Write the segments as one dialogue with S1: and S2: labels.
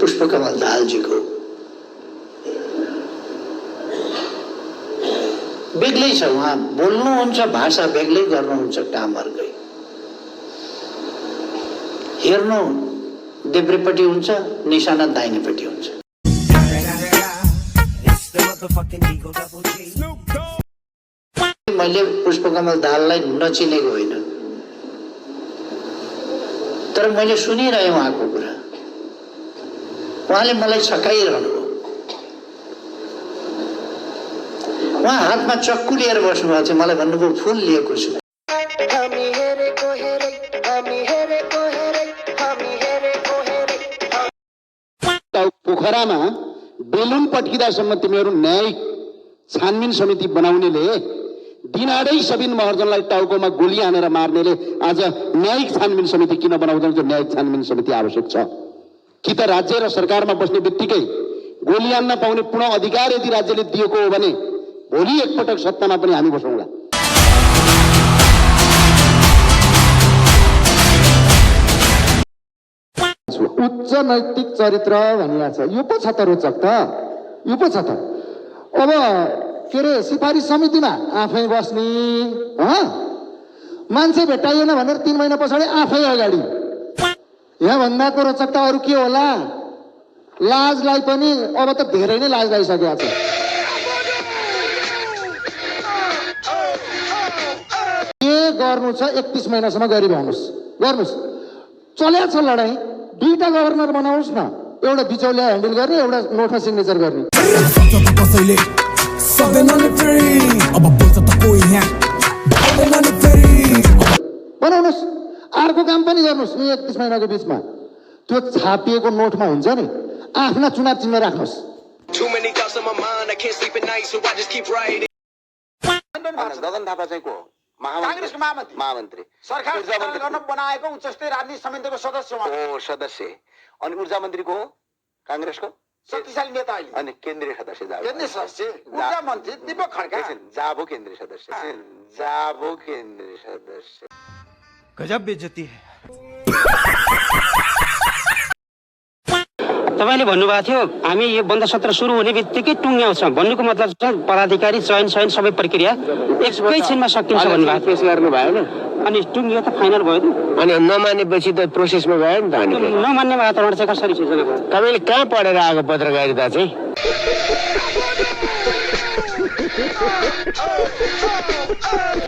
S1: पुष्पकमल दाहालजीको बेग्लै छ। उहाँ बोल्नुहुन्छ, भाषा बेग्लै गर्नुहुन्छ, काम अर्कै। हेर्नु देब्रेपट्टि हुन्छ, निशाना दाहिनेपट्टि हुन्छ। मैले पुष्पकमल दाहाललाई नचिनेको होइन, तर मैले सुनिरहेँ उहाँको कुरा। उहाँले मलाई छकाइरहनु भयो। उहाँ हातमा चक्कु लिएर बस्नुभएको थियो, मलाई भन्नुभयो फुल लिएको छु।
S2: पोखरामा बेलुन पट्किँदासम्म तिमीहरू न्यायिक छानबिन समिति बनाउनेले दिनाडै सबिन महर्जनलाई टाउकोमा गोली हानेर मार्नेले आज न्यायिक छानबिन समिति किन बनाउँदैन? जो न्यायिक छानबिन समिति आवश्यक छ कि त राज्य र सरकारमा बस्ने बित्तिकै गोली हान्न पाउने पूर्ण अधिकार यदि राज्यले दिएको हो भने भोलि एकपटक सत्तामा पनि हामी बसौँला।
S3: उच्च नैतिक चरित्र भनिएको छ। यो पो छ त रोचक त, यो पो छ त। अब के अरे सिफारिस समितिमा आफै बस्ने, मान्छे भेटाइएन भनेर 3 महिना पछाडि आफै अगाडि। यहाँ भन्दाको रोचकता अरू के होला? लाजलाई पनि अब त धेरै नै लाज लागिसकेको छ। के गर्नु छ 31 महिनासम्म गरिरहनुहोस्, गर्नुहोस्। चल्या छ लडाईँ। 2टा गभर्नर बनाउनुहोस् न, एउटा बिचौलिया ह्यान्डल गर्ने, एउटा नोटमा सिग्नेचर गर्ने। बनाउनुहोस्, अर्को काम पनि गर्नुहोस्। 31 महिनाको बिचमा त्यो छापिएको नोटमा हुन्छ नि, आफ्ना चुनाव चिन्ह राख्नुहोस्।
S2: गगन थापा चाहिँ को?
S4: कांग्रेसको
S2: महामन्त्री
S4: सरकार गर्न बनाएको उच्चस्तरीय राजनीतिक समितिको सदस्य
S2: हो। सदस्य। अनि ऊर्जा मन्त्री को हो? कांग्रेसको
S4: शक्तिशाली नेता अहिले।
S2: अनि केन्द्रीय सदस्य जाबो,
S4: केन्द्रीय सदस्य ऊर्जा मन्त्री दीपक खड्का
S2: जाबो केन्द्रीय सदस्य, जाबो केन्द्रीय सदस्य।
S5: गजब बेइज्जती है।
S6: तपाईले भन्नुभएको थियो हामी यो बन्द सत्र सुरु हुने बित्तिकै टुङ्ग्याउँछ भन्नुको मतलब छ पदाधिकारी चयन सबै प्रक्रिया एकैछिनमा सकिन्छ भन्नुभएको
S2: पेश गर्नु भएन।
S6: अनि टुङ्गियो त फाइनल भयो नि।
S2: अनि नमानेपछि त प्रोसेसमा गयो नि त। अनि
S6: नमान्ने वातावरण चाहिँ कसरी सिर्जना भयो?
S2: तपाईँले कहाँ पढेर आएको पत्रकारिता चाहिँ?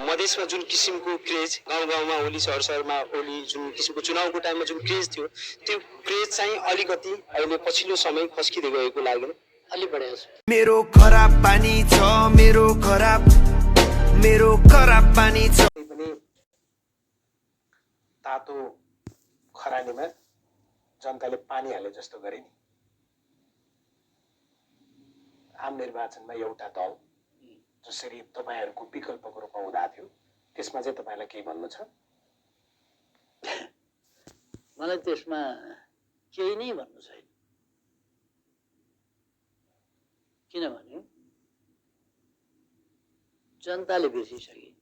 S7: मधेसमा जुन किसिमको क्रेज, गाउँ गाउँमा होली, सहर सहरमा होली, जुन किसिमको चुनावको टाइममा जुन क्रेज थियो, त्यो क्रेज चाहिँ अलिकति अहिले पछिल्लो समय खस्किँदै गएको लाग्यो, अलि बढेको छ।
S5: मेरो खराब पानी छ, मेरो खराब पानी छ।
S4: पनि तातो खरानीमा जनताले पानी हाले जस्तो गरे नि। आम निर्वाचनमा एउटा दल जसरी तपाईहरूको विकल्पको रूपमा हुँदा थियो, त्यसमा चाहिँ तपाईलाई केही भन्नु छ?
S1: मलाई त्यसमा केही नै भन्नु छैन। किनभने जनताले बिर्सिसके।